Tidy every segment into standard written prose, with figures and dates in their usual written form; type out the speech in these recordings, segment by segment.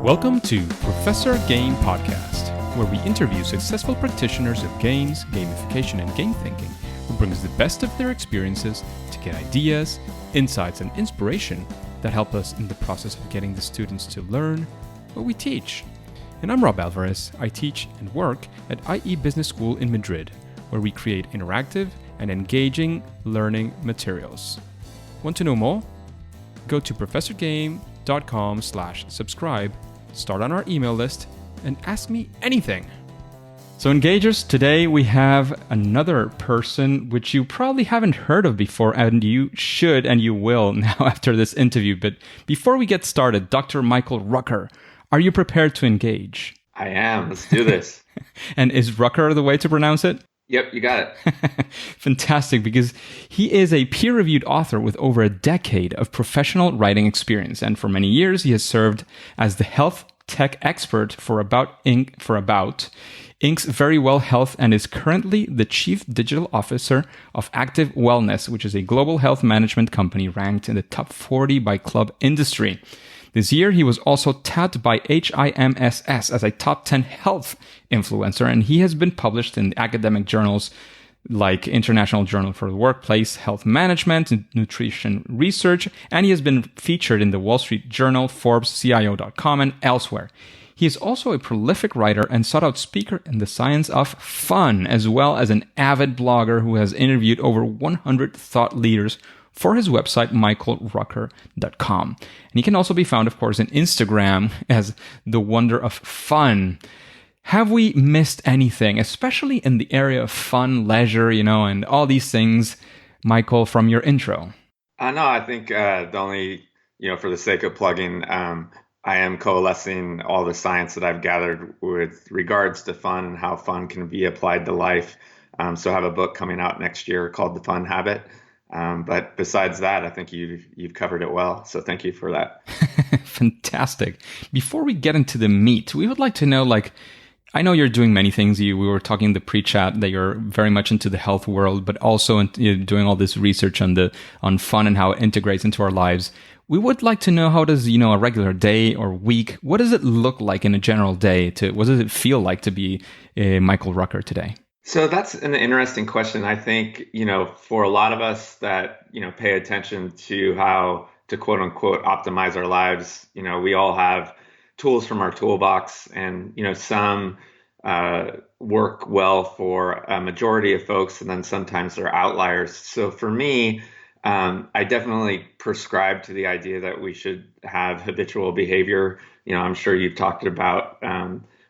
Welcome to Professor Game Podcast, where we interview successful practitioners of games, gamification, and game thinking who brings the best of their experiences to get ideas, insights, and inspiration that help us in the process of getting the students to learn what we teach. And I'm Rob Alvarez. I teach and work at IE Business School in Madrid, where we create interactive and engaging learning materials. Want to know more? Go to professorgame.com/subscribe, start on our email list, and ask me anything. So engagers, today we have another person which you probably haven't heard of before, and you should and you will now after this interview. But before we get started, Dr. Michael Rucker, are you prepared to engage? I am. Let's do this. And is Rucker the way to pronounce it? Yep, you got it. Fantastic, because he is a peer-reviewed author with over a decade of professional writing experience, and for many years he has served as the health tech expert for About Inc.'s Very Well Health, and is currently the Chief Digital Officer of Active Wellness, which is a global health management company ranked in the top 40 by Club Industry. This year, he was also tabbed by HIMSS as a top 10 health influencer, and he has been published in academic journals like International Journal for the Workplace, Health Management, and Nutrition Research, and he has been featured in the Wall Street Journal, Forbes, CIO.com, and elsewhere. He is also a prolific writer and sought-out speaker in the science of fun, as well as an avid blogger who has interviewed over 100 thought leaders for his website, michaelrucker.com. And he can also be found, of course, on Instagram as the Wonder of Fun. Have we missed anything, especially in the area of fun, leisure, and all these things, Michael, from your intro? No, I think the only, for the sake of plugging, I am coalescing all the science that I've gathered with regards to fun and how fun can be applied to life. So I have a book coming out next year called The Fun Habit. But besides that, I think you've covered it well. So thank you for that. Fantastic. Before we get into the meat, we would like to know, I know you're doing many things. We were talking in the pre-chat that you're very much into the health world, but also doing all this research on fun and how it integrates into our lives. We would like to know, how does, a regular day or week, what does it look like in a general day? What does it feel like to be Michael Rucker today? So that's an interesting question. I think, for a lot of us that, pay attention to how to quote unquote optimize our lives, we all have tools from our toolbox, and, some work well for a majority of folks, and then sometimes they're outliers. So for me, I definitely prescribe to the idea that we should have habitual behavior. I'm sure you've talked about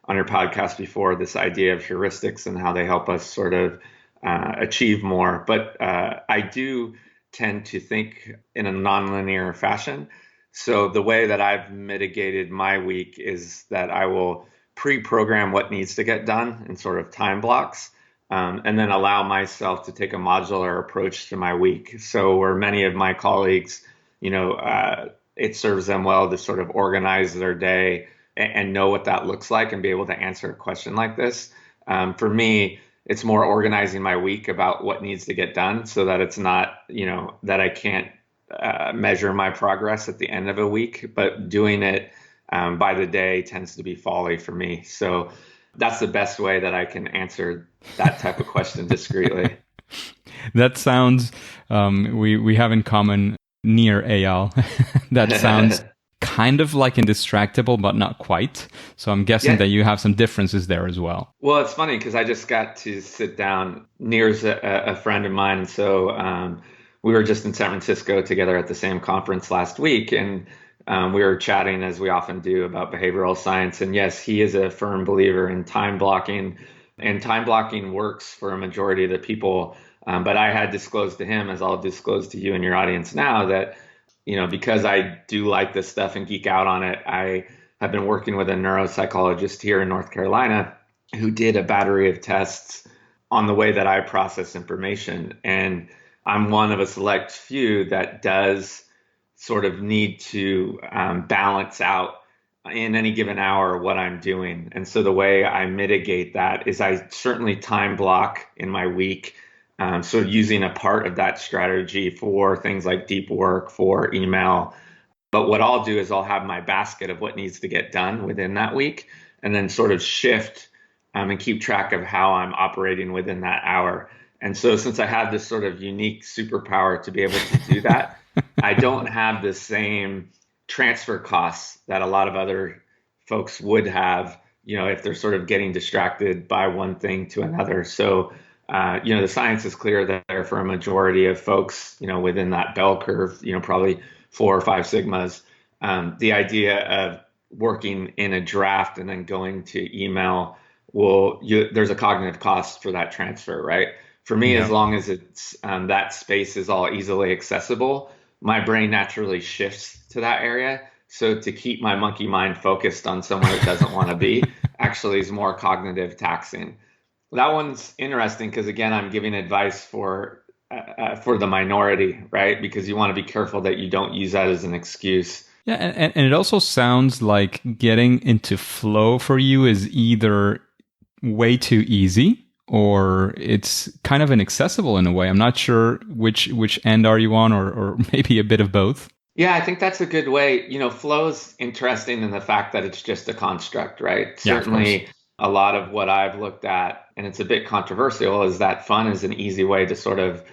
on your podcast before, this idea of heuristics and how they help us sort of achieve more. But I do tend to think in a nonlinear fashion. So the way that I've mitigated my week is that I will pre-program what needs to get done in sort of time blocks, and then allow myself to take a modular approach to my week. So where many of my colleagues, it serves them well to sort of organize their day and know what that looks like and be able to answer a question like this. For me, it's more organizing my week about what needs to get done so that it's not, that I can't measure my progress at the end of a week, but doing it by the day tends to be folly for me. So that's the best way that I can answer that type of question discreetly. That sounds, we have in common near Eyal. That sounds kind of like indistractable, but not quite. So I'm guessing that you have some differences there as well. Well, it's funny because I just got to sit down. Near's a friend of mine. And so we were just in San Francisco together at the same conference last week. And we were chatting, as we often do, about behavioral science. And yes, he is a firm believer in time blocking. And time blocking works for a majority of the people. But I had disclosed to him, as I'll disclose to you and your audience now, that because I do like this stuff and geek out on it, I have been working with a neuropsychologist here in North Carolina who did a battery of tests on the way that I process information. And I'm one of a select few that does sort of need to balance out in any given hour what I'm doing. And so the way I mitigate that is I certainly time block in my week. So using a part of that strategy for things like deep work, for email, But what I'll do is I'll have my basket of what needs to get done within that week and then sort of shift and keep track of how I'm operating within that hour. And so since I have this sort of unique superpower to be able to do that, I don't have the same transfer costs that a lot of other folks would have, if they're sort of getting distracted by one thing to another. So, the science is clear there for a majority of folks, within that bell curve, probably 4 or 5 sigmas. The idea of working in a draft and then going to email there's a cognitive cost for that transfer, right? For me, as Yeah. long as it's that space is all easily accessible, my brain naturally shifts to that area. So to keep my monkey mind focused on somewhere it doesn't want to be actually is more cognitive taxing. That one's interesting because again, I'm giving advice for the minority, right? Because you want to be careful that you don't use that as an excuse. Yeah, and it also sounds like getting into flow for you is either way too easy or it's kind of inaccessible in a way. I'm not sure which end are you on, or maybe a bit of both. Yeah, I think that's a good way. Flow's interesting in the fact that it's just a construct, right? Yeah, of course. Certainly, a lot of what I've looked at, and it's a bit controversial, is that fun is an easy way to sort of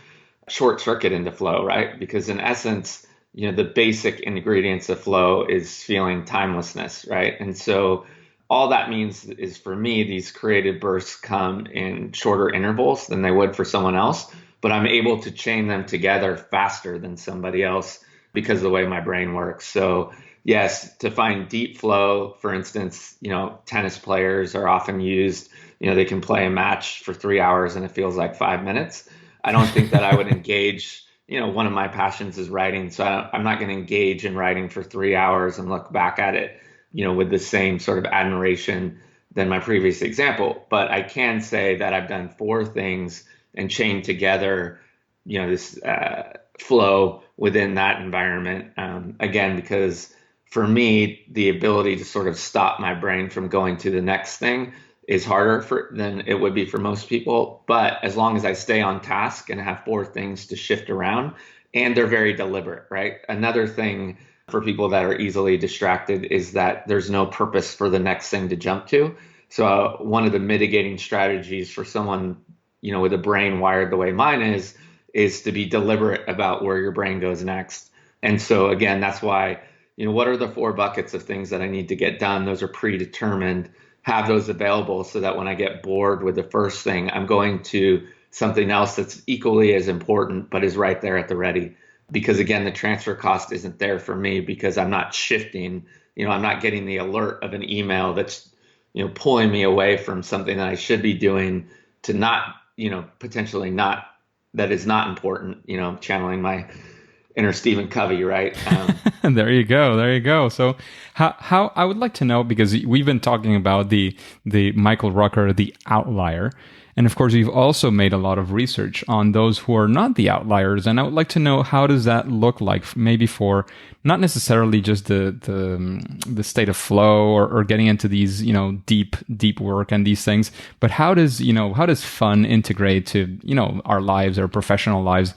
short circuit into flow, right? Because in essence, the basic ingredients of flow is feeling timelessness, right? And so all that means is for me, these creative bursts come in shorter intervals than they would for someone else, but I'm able to chain them together faster than somebody else because of the way my brain works. So yes, to find deep flow, for instance, tennis players are often used, they can play a match for 3 hours and it feels like 5 minutes. I don't think that I would engage, one of my passions is writing. So I'm not going to engage in writing for 3 hours and look back at it, with the same sort of admiration than my previous example. But I can say that I've done 4 things and chained together, this flow within that environment. Again, because for me, the ability to sort of stop my brain from going to the next thing is harder than it would be for most people. But as long as I stay on task and have 4 things to shift around, and they're very deliberate, right? Another thing for people that are easily distracted is that there's no purpose for the next thing to jump to. So one of the mitigating strategies for someone, with a brain wired the way mine is to be deliberate about where your brain goes next. And so again, that's why, what are the 4 buckets of things that I need to get done? Those are predetermined. Have those available so that when I get bored with the first thing, I'm going to something else that's equally as important, but is right there at the ready. Because again, the transfer cost isn't there for me because I'm not shifting, I'm not getting the alert of an email that's, pulling me away from something that I should be doing to not, potentially not, that is not important, channeling my inner Stephen Covey, right? There you go. There you go. So how I would like to know, because we've been talking about the Michael Rucker, the outlier. And of course, you've also made a lot of research on those who are not the outliers. And I would like to know, how does that look like, maybe for not necessarily just the state of flow or getting into these, deep work and these things, but how does fun integrate to, our lives, our professional lives?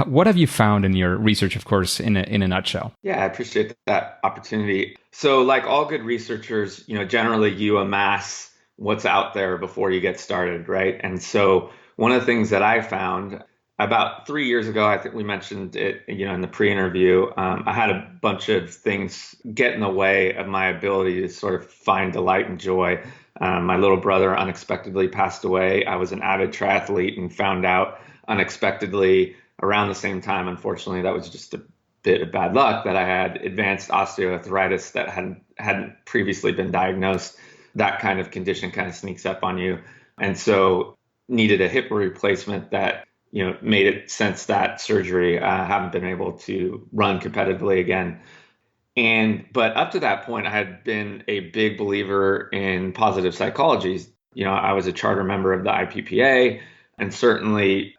What have you found in your research, of course, in a nutshell? Yeah, I appreciate that opportunity. So like all good researchers, generally you amass what's out there before you get started, right? And so one of the things that I found about 3 years ago, I think we mentioned it, in the pre-interview, I had a bunch of things get in the way of my ability to sort of find delight and joy. My little brother unexpectedly passed away. I was an avid triathlete and found out unexpectedly around the same time. Unfortunately, that was just a bit of bad luck, that I had advanced osteoarthritis that hadn't previously been diagnosed. That kind of condition kind of sneaks up on you. And so needed a hip replacement that, made it sense that surgery. I haven't been able to run competitively again. But up to that point, I had been a big believer in positive psychology. I was a charter member of the IPPA and certainly,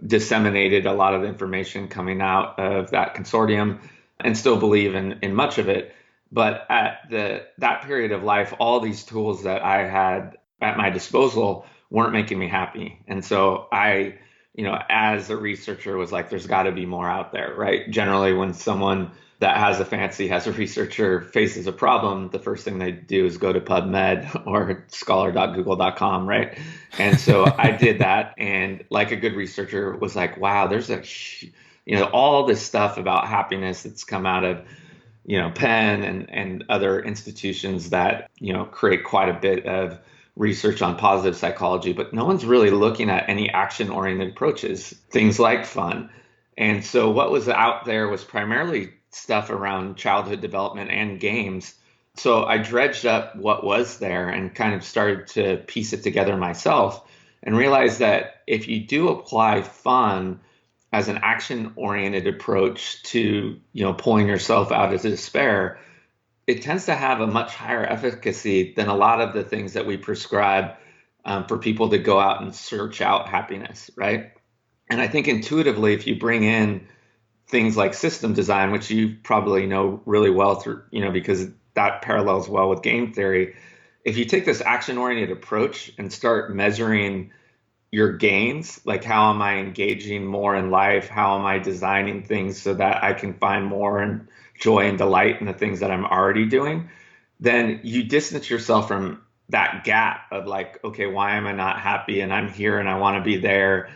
disseminated a lot of information coming out of that consortium and still believe in much of it. But at that period of life, all these tools that I had at my disposal weren't making me happy. And so I, as a researcher, was like, there's got to be more out there, right? Generally, when someone that has a researcher faces a problem, the first thing they do is go to PubMed or scholar.google.com, right? And so I did that, and like a good researcher was like, wow, there's all this stuff about happiness that's come out of Penn and other institutions that create quite a bit of research on positive psychology, but no one's really looking at any action-oriented approaches, things like fun. And so what was out there was primarily stuff around childhood development and games. So I dredged up what was there and kind of started to piece it together myself and realized that if you do apply fun as an action-oriented approach to, pulling yourself out of despair, it tends to have a much higher efficacy than a lot of the things that we prescribe for people to go out and search out happiness, right? And I think intuitively, if you bring in things like system design, which you probably know really well through, because that parallels well with game theory, if you take this action-oriented approach and start measuring your gains, like how am I engaging more in life? How am I designing things so that I can find more and joy and delight in the things that I'm already doing? Then you distance yourself from that gap of like, okay, why am I not happy? And I'm here and I want to be there,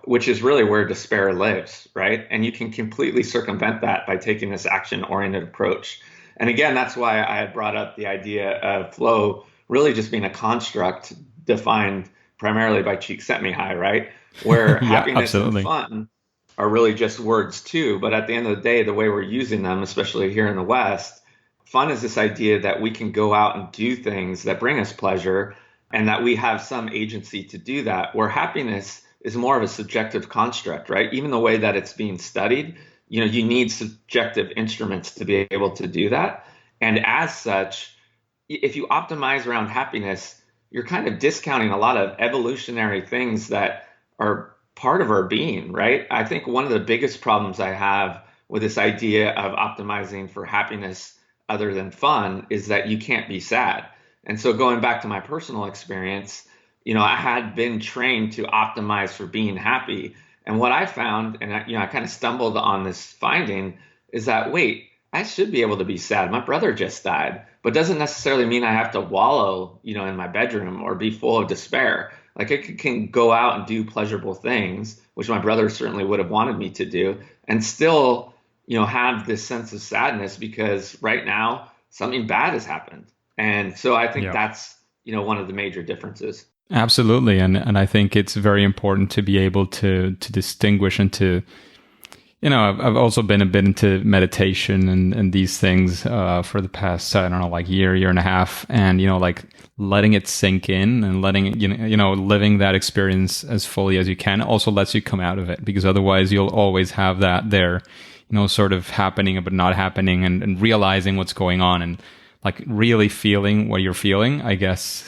which is really where despair lives, right? And you can completely circumvent that by taking this action-oriented approach. And again, that's why I had brought up the idea of flow really just being a construct defined primarily by Csikszentmihalyi, right? Where Yeah, happiness and absolutely. fun are really just words too. But at the end of the day, the way we're using them, especially here in the West, fun is this idea that we can go out and do things that bring us pleasure and that we have some agency to do that, where happiness is more of a subjective construct, right? Even the way that it's being studied, you need subjective instruments to be able to do that. And as such, if you optimize around happiness, you're kind of discounting a lot of evolutionary things that are part of our being, right? I think one of the biggest problems I have with this idea of optimizing for happiness other than fun is that you can't be sad. And so going back to my personal experience, I had been trained to optimize for being happy. And what I found, and I kind of stumbled on this finding, is that, wait, I should be able to be sad. My brother just died, but doesn't necessarily mean I have to wallow, in my bedroom or be full of despair. Like I can go out and do pleasurable things, which my brother certainly would have wanted me to do, and still, have this sense of sadness because right now something bad has happened. And so I think Yeah. that's, one of the major differences. Absolutely. And I think it's very important to be able to distinguish and to, I've also been a bit into meditation and these things for the past, I don't know, like year and a half. And, like letting it sink in and letting it, living that experience as fully as you can also lets you come out of it, because otherwise you'll always have that there, sort of happening but not happening, and realizing what's going on and like really feeling what you're feeling, I guess,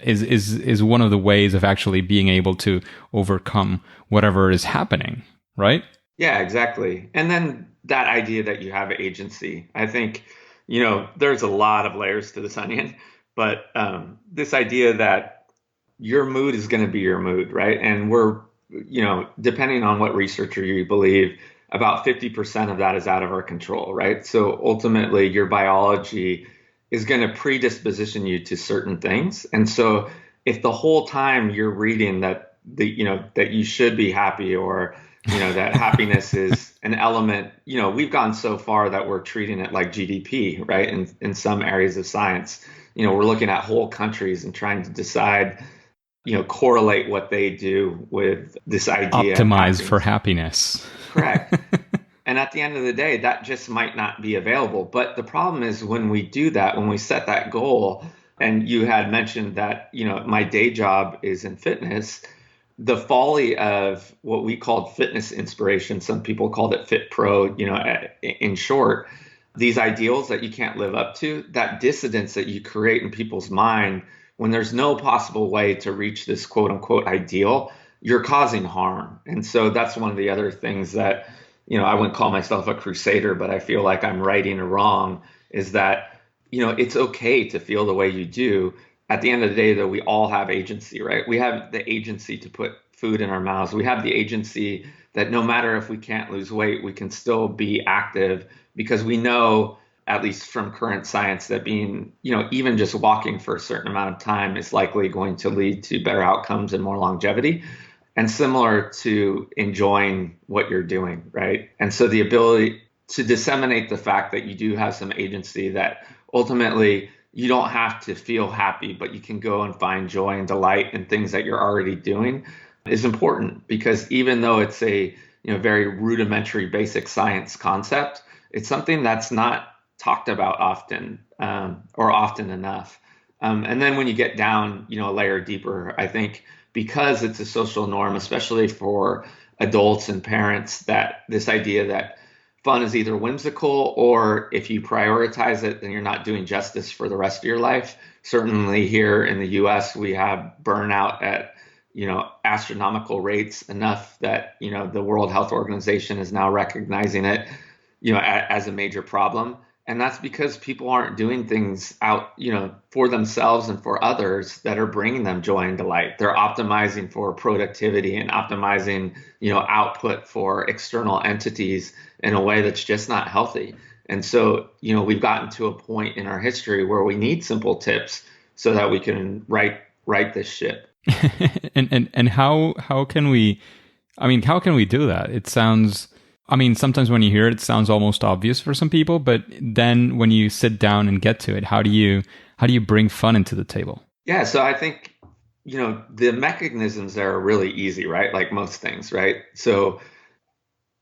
is one of the ways of actually being able to overcome whatever is happening, right? Yeah, exactly. And then that idea that you have agency, I think, there's a lot of layers to this onion, but this idea that your mood is going to be your mood, right? And we're, depending on what researcher you believe, about 50% of that is out of our control, right? So ultimately, your biology is going to predisposition you to certain things. And so if the whole time you're reading that that you should be happy, or that happiness is an element, we've gone so far that we're treating it like GDP, right? In some areas of science, we're looking at whole countries and trying to decide, correlate what they do with this idea of Optimize happiness. for happiness. Correct. And at the end of the day, that just might not be available. But the problem is when we do that, when we set that goal, and you had mentioned that, my day job is in fitness, the folly of what we called fitness inspiration, some people called it fit pro, in short, these ideals that you can't live up to, that dissonance that you create in people's mind when there's no possible way to reach this quote unquote ideal, you're causing harm. And so that's one of the other things that, I wouldn't call myself a crusader, but I feel like I'm righting a wrong, is that, it's okay to feel the way you do. At the end of the day, though, we all have agency, right? We have the agency to put food in our mouths. We have the agency that no matter if we can't lose weight, we can still be active because we know, at least from current science, that being, even just walking for a certain amount of time is likely going to lead to better outcomes and more longevity. And similar to enjoying what you're doing, right? And so the ability to disseminate the fact that you do have some agency, that ultimately you don't have to feel happy, but you can go and find joy and delight in things that you're already doing, is important, because even though it's a very rudimentary basic science concept, it's something that's not talked about often, or often enough. And then when you get down a layer deeper, I think because it's a social norm, especially for adults and parents, that this idea that fun is either whimsical, or if you prioritize it, then you're not doing justice for the rest of your life. Certainly here in the US, we have burnout at astronomical rates, enough that the World Health Organization is now recognizing it as a major problem. And that's because people aren't doing things out, for themselves and for others that are bringing them joy and delight. They're optimizing for productivity and optimizing, output for external entities in a way that's just not healthy. And so, we've gotten to a point in our history where we need simple tips so that we can right this ship. and how can we? I mean, how can we do that? It sounds. I mean, sometimes when you hear it, it sounds almost obvious for some people, but then when you sit down and get to it, how do you bring fun into the table? Yeah, so I think, the mechanisms there are really easy, right? Like most things, right? So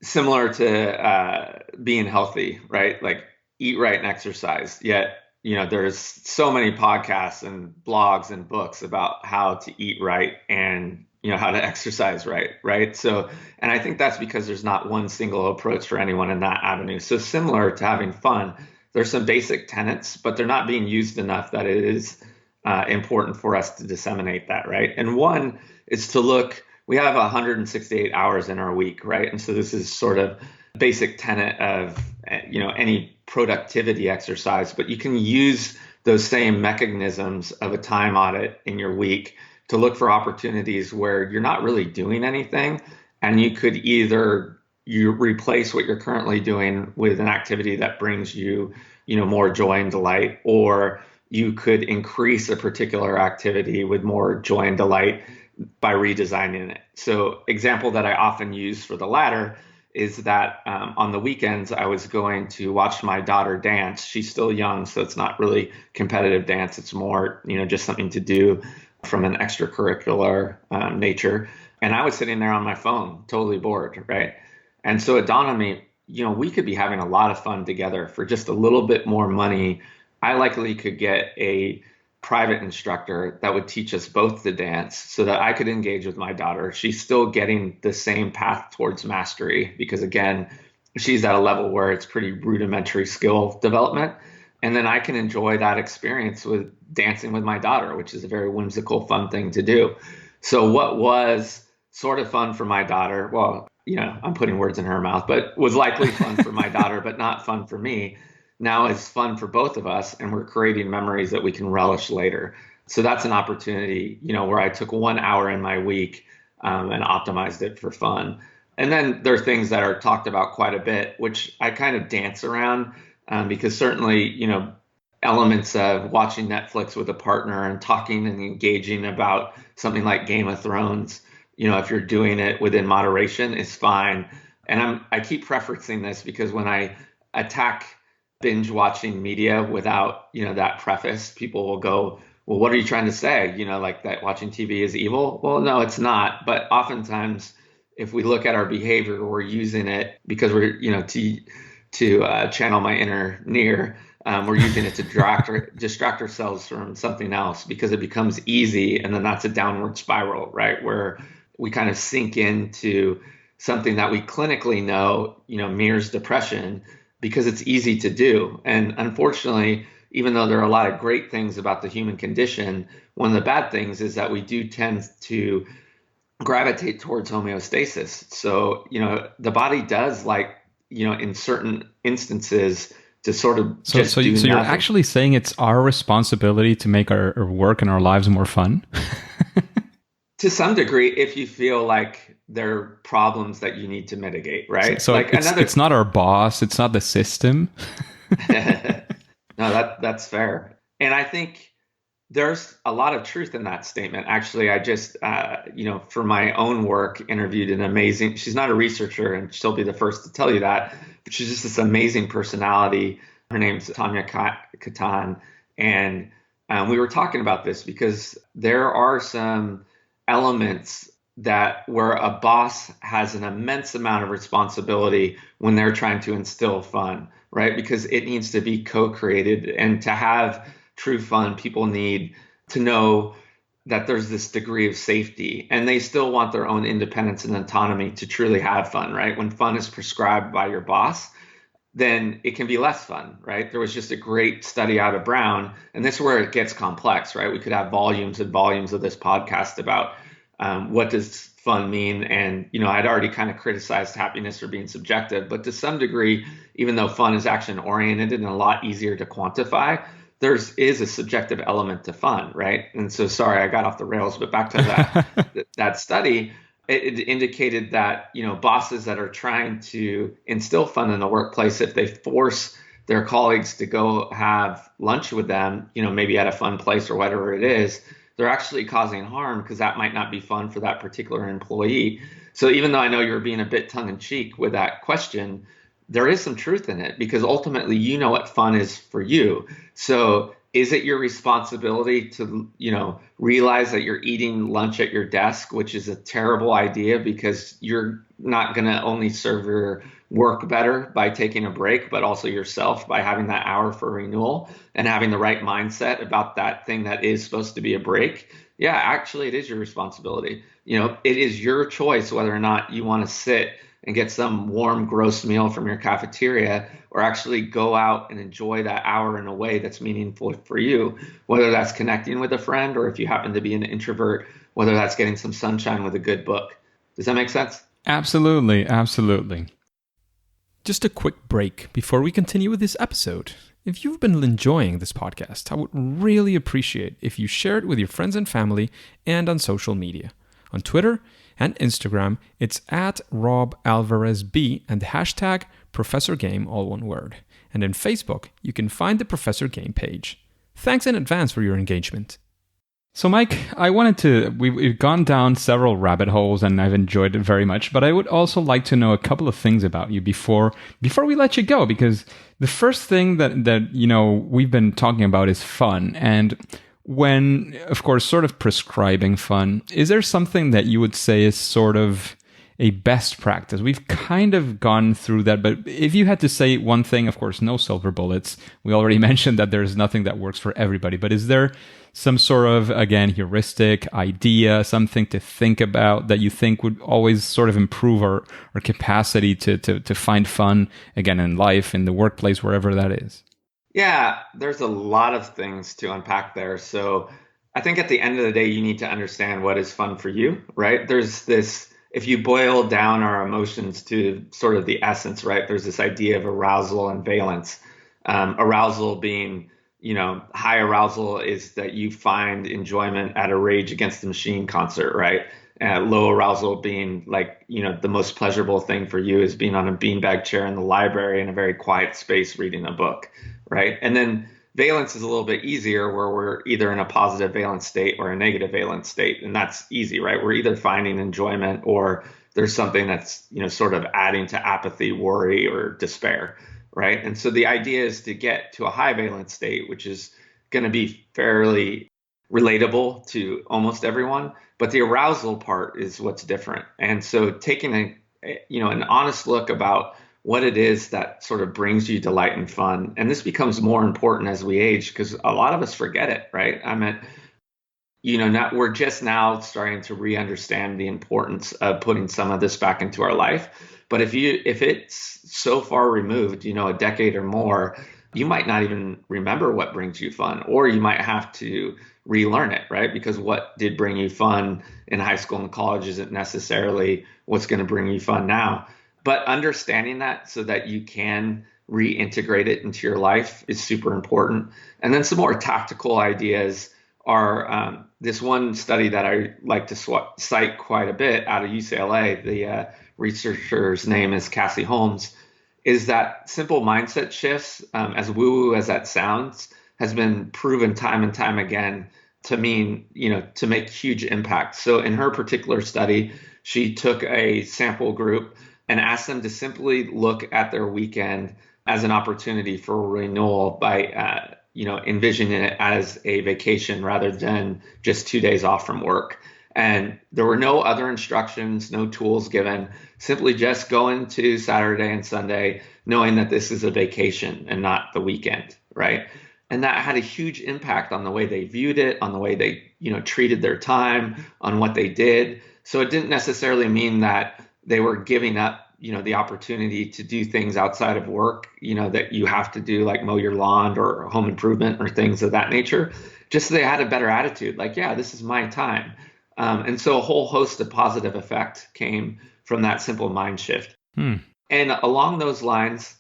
similar to being healthy, right? Like eat right and exercise. Yet, there's so many podcasts and blogs and books about how to eat right and how to exercise right? So, and I think that's because there's not one single approach for anyone in that avenue. So similar to having fun, there's some basic tenets, but they're not being used enough that it is important for us to disseminate that, right? And one is to look, we have 168 hours in our week, right? And so this is sort of basic tenet of, any productivity exercise, but you can use those same mechanisms of a time audit in your week to look for opportunities where you're not really doing anything, and you could either replace what you're currently doing with an activity that brings you, more joy and delight, or you could increase a particular activity with more joy and delight by redesigning it. So, example that I often use for the latter is that on the weekends I was going to watch my daughter dance. She's still young, so it's not really competitive dance. It's more, just something to do from an extracurricular nature. And I was sitting there on my phone, totally bored, right? And so it dawned on me, we could be having a lot of fun together for just a little bit more money. I likely could get a private instructor that would teach us both the dance so that I could engage with my daughter. She's still getting the same path towards mastery because, again, she's at a level where it's pretty rudimentary skill development. And then I can enjoy that experience with dancing with my daughter, which is a very whimsical, fun thing to do. So what was sort of fun for my daughter, well, I'm putting words in her mouth, but was likely fun for my daughter, but not fun for me, now is fun for both of us. And we're creating memories that we can relish later. So that's an opportunity, where I took 1 hour in my week and optimized it for fun. And then there are things that are talked about quite a bit, which I kind of dance around. Because certainly, elements of watching Netflix with a partner and talking and engaging about something like Game of Thrones, if you're doing it within moderation, is fine. And I keep preferencing this because when I attack binge watching media without, that preface, people will go, well, what are you trying to say? Like that watching TV is evil? Well, no, it's not. But oftentimes, if we look at our behavior, we're using it because we're, to channel my inner near. We're using it to distract ourselves from something else because it becomes easy. And then that's a downward spiral, right? Where we kind of sink into something that we clinically know, mirrors depression because it's easy to do. And unfortunately, even though there are a lot of great things about the human condition, one of the bad things is that we do tend to gravitate towards homeostasis. So, the body does like, in certain instances to sort of so you're actually saying it's our responsibility to make our work and our lives more fun? To some degree, if you feel like there are problems that you need to mitigate, So, right? so Like it's another not our boss, it's not the system. No, that's fair. And I think there's a lot of truth in that statement. Actually, I just, for my own work, interviewed an amazing, she's not a researcher and she'll be the first to tell you that, but she's just this amazing personality. Her name's Tanya Katan. And we were talking about this because there are some elements that where a boss has an immense amount of responsibility when they're trying to instill fun, right? Because it needs to be co-created, and to have true fun, people need to know that there's this degree of safety, and they still want their own independence and autonomy to truly have fun, right? When fun is prescribed by your boss, then it can be less fun, right? There was just a great study out of Brown, and this is where it gets complex, right? We could have volumes and volumes of this podcast about what does fun mean. And, I'd already kind of criticized happiness for being subjective, but to some degree, even though fun is action oriented and a lot easier to quantify, is a subjective element to fun, right? And so, sorry, I got off the rails, but back to that study, it indicated that, bosses that are trying to instill fun in the workplace, if they force their colleagues to go have lunch with them, maybe at a fun place or whatever it is, they're actually causing harm because that might not be fun for that particular employee. So even though I know you're being a bit tongue in cheek with that question, there is some truth in it, because ultimately you know what fun is for you. So is it your responsibility to, realize that you're eating lunch at your desk, which is a terrible idea because you're not going to only serve your work better by taking a break, but also yourself by having that hour for renewal and having the right mindset about that thing that is supposed to be a break? Yeah, actually, it is your responsibility. It is your choice whether or not you want to sit and get some warm, gross meal from your cafeteria, or actually go out and enjoy that hour in a way that's meaningful for you, whether that's connecting with a friend, or if you happen to be an introvert, whether that's getting some sunshine with a good book. Does that make sense? Absolutely, absolutely. Just a quick break before we continue with this episode. If you've been enjoying this podcast, I would really appreciate if you share it with your friends and family and on social media. On Twitter and Instagram, it's at RobAlvarezB and the hashtag ProfessorGame, all one word. And in Facebook, you can find the Professor Game page. Thanks in advance for your engagement. So Mike, we've gone down several rabbit holes and I've enjoyed it very much, but I would also like to know a couple of things about you before we let you go, because the first thing that we've been talking about is fun. And when, of course, sort of prescribing fun, is there something that you would say is sort of a best practice? We've kind of gone through that, but if you had to say one thing, of course, no silver bullets. We already mentioned that there's nothing that works for everybody, but is there some sort of, again, heuristic idea, something to think about that you think would always sort of improve our capacity to find fun, again, in life, in the workplace, wherever that is? Yeah, there's a lot of things to unpack there. So I think at the end of the day, you need to understand what is fun for you, right? There's this, if you boil down our emotions to sort of the essence, right? There's this idea of arousal and valence. Arousal being, high arousal is that you find enjoyment at a Rage Against the Machine concert, right? Low arousal being like, the most pleasurable thing for you is being on a beanbag chair in the library in a very quiet space reading a book, right? And then valence is a little bit easier, where we're either in a positive valence state or a negative valence state. And that's easy, right? We're either finding enjoyment or there's something that's, sort of adding to apathy, worry, or despair, right? And so the idea is to get to a high valence state, which is going to be fairly relatable to almost everyone, but the arousal part is what's different. And so taking an honest look about what it is that sort of brings you delight and fun. And this becomes more important as we age, because a lot of us forget it, right? I mean, we're just now starting to re-understand the importance of putting some of this back into our life. But if it's so far removed, a decade or more, you might not even remember what brings you fun, or you might have to relearn it, right? Because what did bring you fun in high school and college isn't necessarily what's going to bring you fun now. But understanding that so that you can reintegrate it into your life is super important. And then some more tactical ideas are this one study that I like to cite quite a bit out of UCLA. The researcher's name is Cassie Holmes. Is that simple mindset shifts, as woo-woo as that sounds, has been proven time and time again to mean, to make huge impact. So in her particular study, she took a sample group and asked them to simply look at their weekend as an opportunity for renewal by, envisioning it as a vacation rather than just 2 days off from work. And there were no other instructions, no tools given, simply just going to Saturday and Sunday, knowing that this is a vacation and not the weekend, right? And that had a huge impact on the way they viewed it, on the way they, treated their time, on what they did. So it didn't necessarily mean that they were giving up, the opportunity to do things outside of work, that you have to do, like mow your lawn or home improvement or things of that nature. Just so they had a better attitude, like, yeah, this is my time. And so a whole host of positive effect came from that simple mind shift. And along those lines,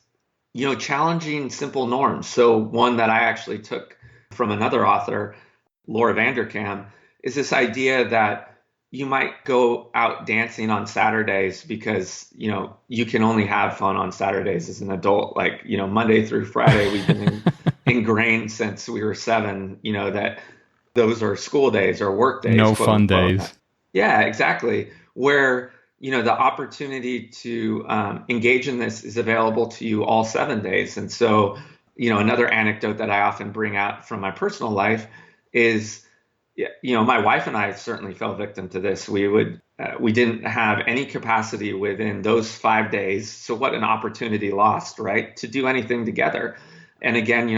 challenging simple norms. So one that I actually took from another author, Laura Vanderkam, is this idea that you might go out dancing on Saturdays because, you can only have fun on Saturdays as an adult. Like, Monday through Friday, we've been ingrained since we were 7, that those are school days or work days. No fun days. Yeah, exactly. Where, the opportunity to engage in this is available to you all 7 days. And so, another anecdote that I often bring out from my personal life is, my wife and I certainly fell victim to this. We didn't have any capacity within those 5 days. So what an opportunity lost, right? To do anything together. And again,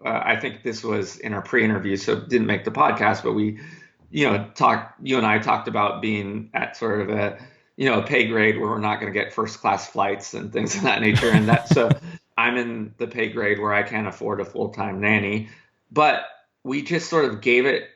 I think this was in our pre-interview, so it didn't make the podcast, but we, you and I talked about being at sort of a pay grade where we're not going to get first class flights and things of that nature. And so I'm in the pay grade where I can't afford a full-time nanny, but we just sort of gave it,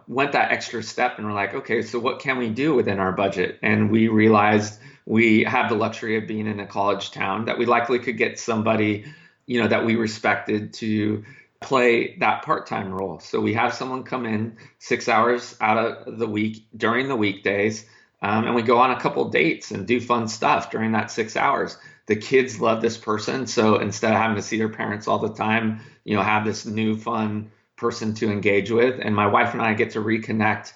went that extra step and we're like, okay, so what can we do within our budget? And we realized we have the luxury of being in a college town, that we likely could get somebody, that we respected to play that part-time role. So we have someone come in 6 hours out of the week during the weekdays, and we go on a couple dates and do fun stuff during that 6 hours. The kids love this person. So instead of having to see their parents all the time, have this new fun person to engage with. And my wife and I get to reconnect,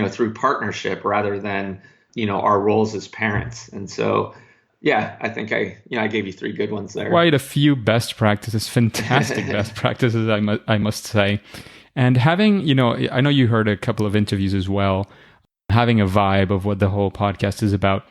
through partnership rather than, our roles as parents. And so, yeah, I think I gave you 3 good ones there. Quite a few best practices, fantastic best practices, I must say. And having, I know you heard a couple of interviews as well, having a vibe of what the whole podcast is about.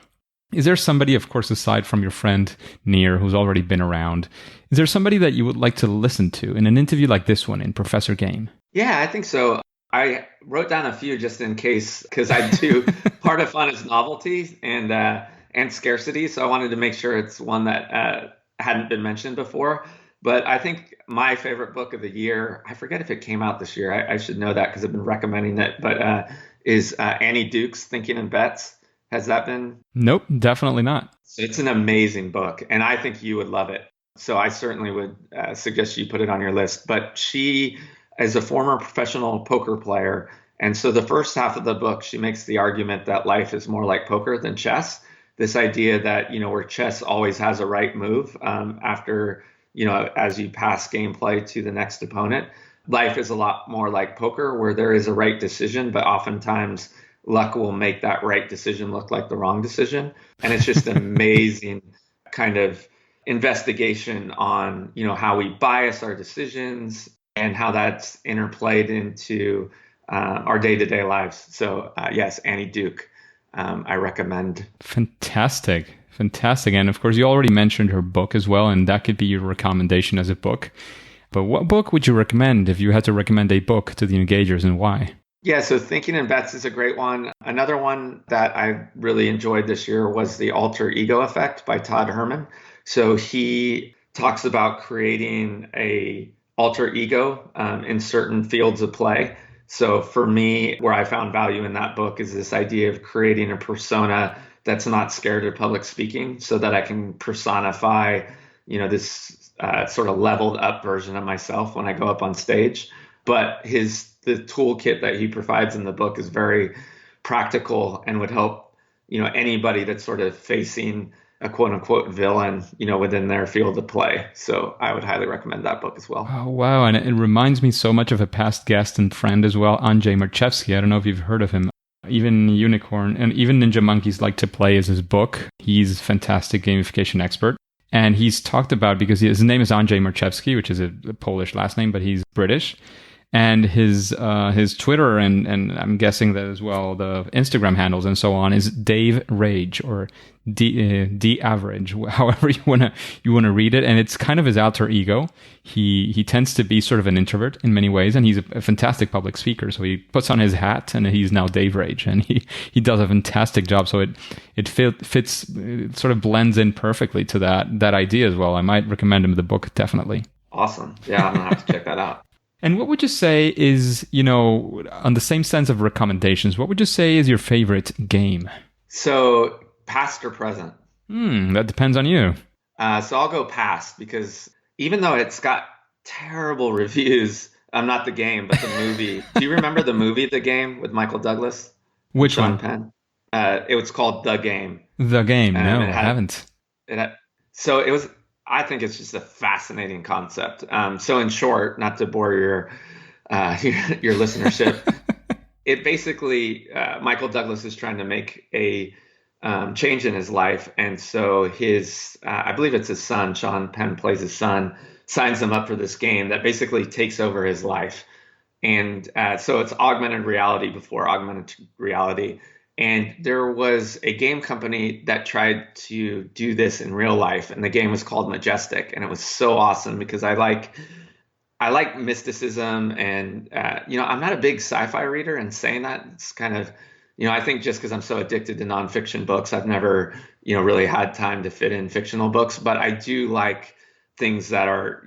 Is there somebody, of course, aside from your friend Nir, who's already been around, is there somebody that you would like to listen to in an interview like this one in Professor Game? Yeah, I think so. I wrote down a few just in case, because I do part of fun is novelty and scarcity. So I wanted to make sure it's one that hadn't been mentioned before. But I think my favorite book of the year, I forget if it came out this year. I should know that because I've been recommending it. But is Annie Duke's Thinking in Bets. Has that been? Nope, definitely not. It's an amazing book, and I think you would love it. So I certainly would suggest you put it on your list. But she is a former professional poker player. And so the first half of the book, she makes the argument that life is more like poker than chess. This idea that, where chess always has a right move after, as you pass gameplay to the next opponent. Life is a lot more like poker, where there is a right decision, but oftentimes luck will make that right decision look like the wrong decision. And it's just an amazing kind of investigation on, how we bias our decisions and how that's interplayed into our day-to-day lives. So yes, Annie Duke, I recommend. Fantastic. And of course, you already mentioned her book as well, and that could be your recommendation as a book. But what book would you recommend if you had to recommend a book to the engagers, and why? Yeah, so Thinking in Bets is a great one. Another one that I really enjoyed this year was The Alter Ego Effect by Todd Herman. So he talks about creating a alter ego in certain fields of play. So for me, where I found value in that book is this idea of creating a persona that's not scared of public speaking, so that I can personify, this sort of leveled up version of myself when I go up on stage. but the toolkit that he provides in the book is very practical and would help, anybody that's sort of facing a quote unquote villain, within their field of play. So I would highly recommend that book as well. Oh, wow. And it reminds me so much of a past guest and friend as well, Andrzej Marchewski. I don't know if you've heard of him. Even Unicorn and even Ninja Monkeys Like to Play is his book. He's a fantastic gamification expert. And he's talked about, because his name is Andrzej Marchewski, which is a Polish last name, but he's British. And his Twitter and I'm guessing that as well, the Instagram handles and so on, is Dave Rage, or D Average, however you wanna read it. And it's kind of his alter ego. He tends to be sort of an introvert in many ways, and he's a fantastic public speaker. So he puts on his hat, and he's now Dave Rage, and he does a fantastic job. So it fits, it sort of blends in perfectly to that idea as well. I might recommend him the book, definitely. Awesome. Yeah, I'm gonna have to check that out. And what would you say is, on the same sense of recommendations, what would you say is your favorite game? So, past or present? That depends on you. So I'll go past, because even though it's got terrible reviews, not the game, but the movie. Do you remember the movie The Game with Michael Douglas? Which Sean one? Penn? It was called The Game. The Game. No, I haven't. So it was. I think it's just a fascinating concept. So in short, not to bore your listenership, it basically, Michael Douglas is trying to make a change in his life. And so I believe it's his son, Sean Penn plays his son, signs him up for this game that basically takes over his life. And so it's augmented reality before augmented reality. And there was a game company that tried to do this in real life, and the game was called Majestic, and it was so awesome because I like mysticism, and I'm not a big sci-fi reader, and saying that, it's kind of, I think just because I'm so addicted to nonfiction books, I've never really had time to fit in fictional books, but I do like things that are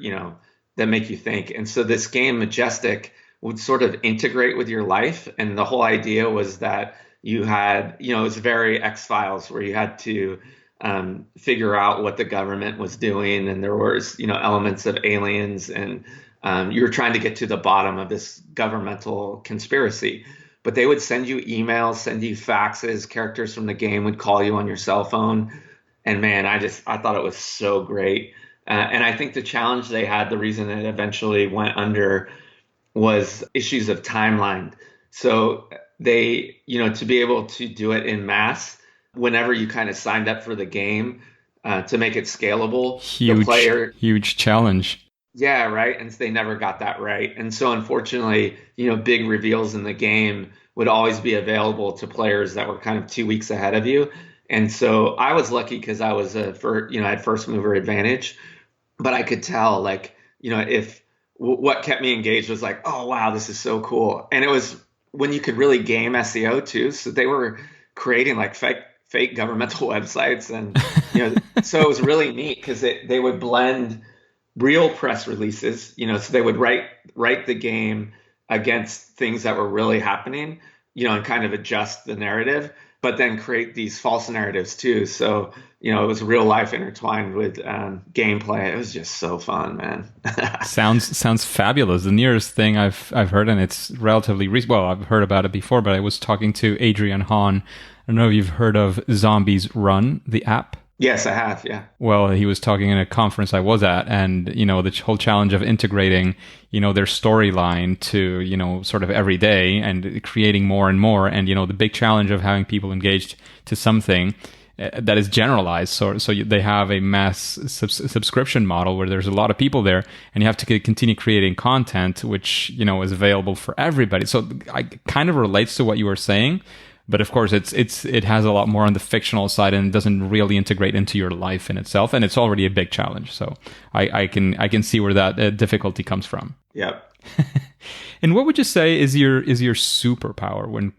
that make you think. And so this game Majestic would sort of integrate with your life, and the whole idea was that you had, it was very X-Files, where you had to figure out what the government was doing. And there was, elements of aliens, and you were trying to get to the bottom of this governmental conspiracy. But they would send you emails, send you faxes, characters from the game would call you on your cell phone. And man, I thought it was so great. And I think the challenge they had, the reason it eventually went under, was issues of timeline. So they, to be able to do it in mass, whenever you kind of signed up for the game, to make it scalable, huge challenge. Yeah, right. And so they never got that right. And so unfortunately, big reveals in the game would always be available to players that were kind of 2 weeks ahead of you. And so I was lucky because I was I had first mover advantage, but I could tell, if what kept me engaged was like, oh wow, this is so cool. And it was when you could really game SEO too. So they were creating like fake governmental websites, and so it was really neat because they would blend real press releases, so they would write the game against things that were really happening, and kind of adjust the narrative, but then create these false narratives too. So, it was real life intertwined with gameplay. It was just so fun, man. Sounds fabulous. The nearest thing I've heard, and it's relatively recent. Well, I've heard about it before, but I was talking to Adrian Hahn. I don't know if you've heard of Zombies Run, the app. Yes, I have. Yeah. Well, he was talking in a conference I was at, and the whole challenge of integrating their storyline to sort of every day, and creating more and more, and the big challenge of having people engaged to something that is generalized. So they have a mass subscription model where there's a lot of people there, and you have to continue creating content which is available for everybody. So it kind of relates to what you were saying. But of course, it has a lot more on the fictional side, and doesn't really integrate into your life in itself, and it's already a big challenge. So I can see where that difficulty comes from. Yep. And what would you say is your superpower when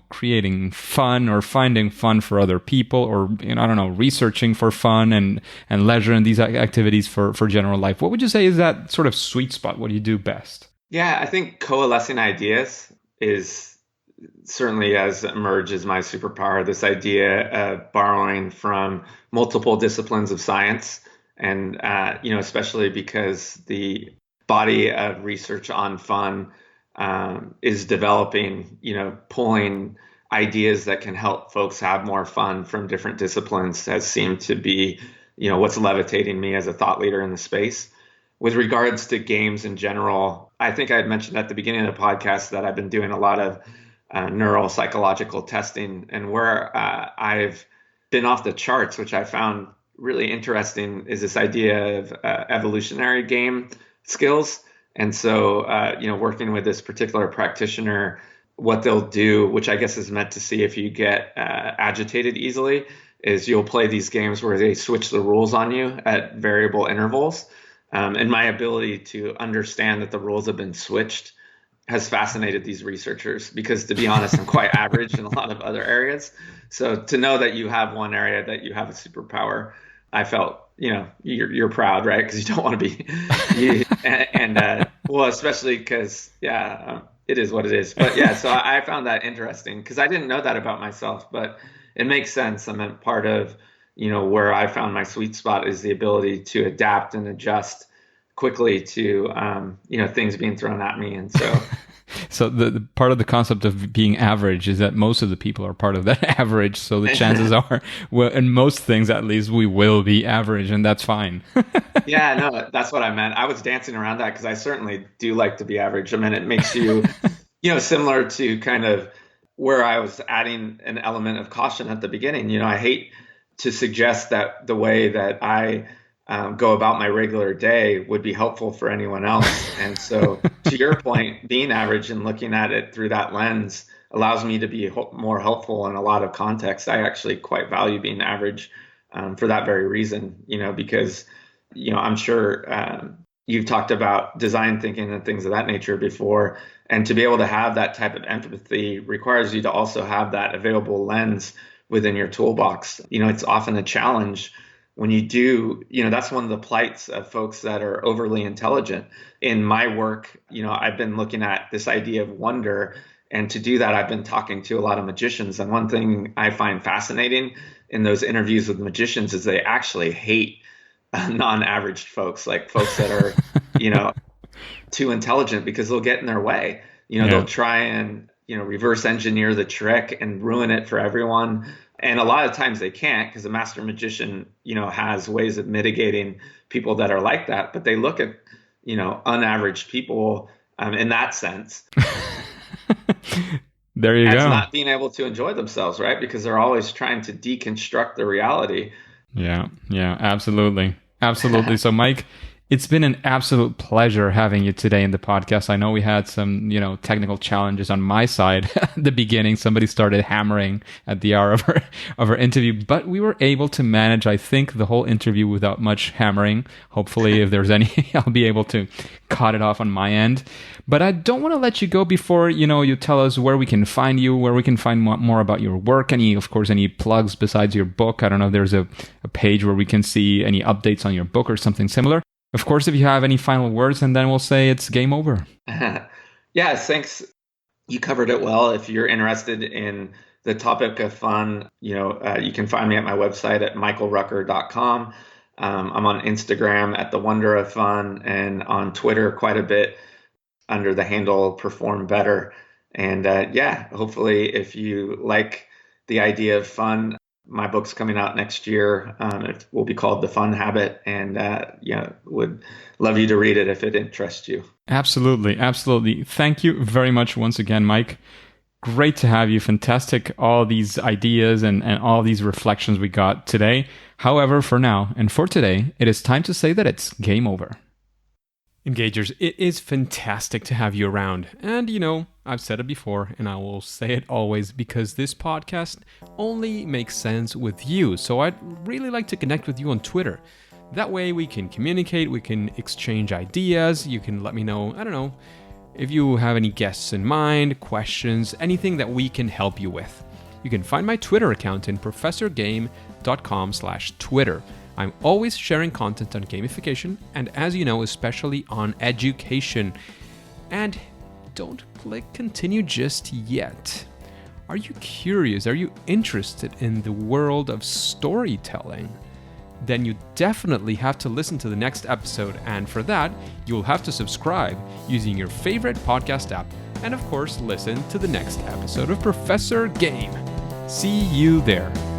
creating fun, or finding fun for other people, or I don't know, researching for fun and leisure and these activities for general life? What would you say is that sort of sweet spot? What do you do best? Yeah, I think coalescing ideas is certainly has emerged as my superpower. This idea of borrowing from multiple disciplines of science, and especially because the body of research on fun is developing, pulling ideas that can help folks have more fun from different disciplines has seemed to be, what's levitating me as a thought leader in the space. With regards to games in general, I think I had mentioned at the beginning of the podcast that I've been doing a lot of neuropsychological testing, and where I've been off the charts, which I found really interesting, is this idea of evolutionary game skills. And so, working with this particular practitioner, what they'll do, which I guess is meant to see if you get agitated easily, is you'll play these games where they switch the rules on you at variable intervals. And my ability to understand that the rules have been switched has fascinated these researchers, because, to be honest, I'm quite average in a lot of other areas. So to know that you have one area that you have a superpower, I felt, you're proud, right? Because you don't want to be, well, especially because, it is what it is. But yeah, so I found that interesting because I didn't know that about myself, but it makes sense. I mean, part of, where I found my sweet spot is the ability to adapt and adjust quickly to, things being thrown at me. And so, so the part of the concept of being average is that most of the people are part of that average. So the chances are, well, in most things, at least, we will be average, and that's fine. Yeah, no, that's what I meant. I was dancing around that because I certainly do like to be average. I mean, it makes you, similar to kind of where I was adding an element of caution at the beginning. I hate to suggest that the way that I go about my regular day would be helpful for anyone else. And so, to your point, being average and looking at it through that lens allows me to be more helpful in a lot of contexts. I actually quite value being average for that very reason, because I'm sure you've talked about design thinking and things of that nature before. And to be able to have that type of empathy requires you to also have that available lens within your toolbox. It's often a challenge when you do, that's one of the plights of folks that are overly intelligent. In my work, I've been looking at this idea of wonder. And to do that, I've been talking to a lot of magicians. And one thing I find fascinating in those interviews with magicians is they actually hate non-average folks, like folks that are, too intelligent, because they'll get in their way. They'll try and, reverse engineer the trick and ruin it for everyone. And a lot of times they can't, because a master magician, has ways of mitigating people that are like that. But they look at, unaveraged people in that sense. There you go. As not being able to enjoy themselves, right? Because they're always trying to deconstruct the reality. Yeah, absolutely. Absolutely. So, Mike, it's been an absolute pleasure having you today in the podcast. I know we had some, technical challenges on my side at the beginning. Somebody started hammering at the hour of our interview, but we were able to manage, I think, the whole interview without much hammering. Hopefully, if there's any, I'll be able to cut it off on my end. But I don't want to let you go before, you tell us where we can find you, where we can find more about your work. Any plugs besides your book. I don't know if there's a page where we can see any updates on your book or something similar. Of course, if you have any final words, and then we'll say it's game over. Yeah, thanks. You covered it well. If you're interested in the topic of fun, you can find me at my website at michaelrucker.com. I'm on Instagram at The Wonder of Fun, and on Twitter quite a bit under the handle Perform Better. And hopefully if you like the idea of fun, my book's coming out next year. It will be called The Fun Habit, and would love you to read it if it interests you. Absolutely. Thank you very much once again, Mike. Great to have you. Fantastic. All these ideas and all these reflections we got today. However, for now and for today, it is time to say that it's game over. Engagers, it is fantastic to have you around. And, I've said it before, and I will say it always, because this podcast only makes sense with you. So I'd really like to connect with you on Twitter. That way we can communicate, we can exchange ideas. You can let me know, I don't know, if you have any guests in mind, questions, anything that we can help you with. You can find my Twitter account in professorgame.com/Twitter. I'm always sharing content on gamification, and as you know, especially on education. And don't click continue just yet. Are you curious? Are you interested in the world of storytelling? then you definitely have to listen to the next episode, and for that, you'll have to subscribe using your favorite podcast app, and of course, listen to the next episode of Professor Game. See you there.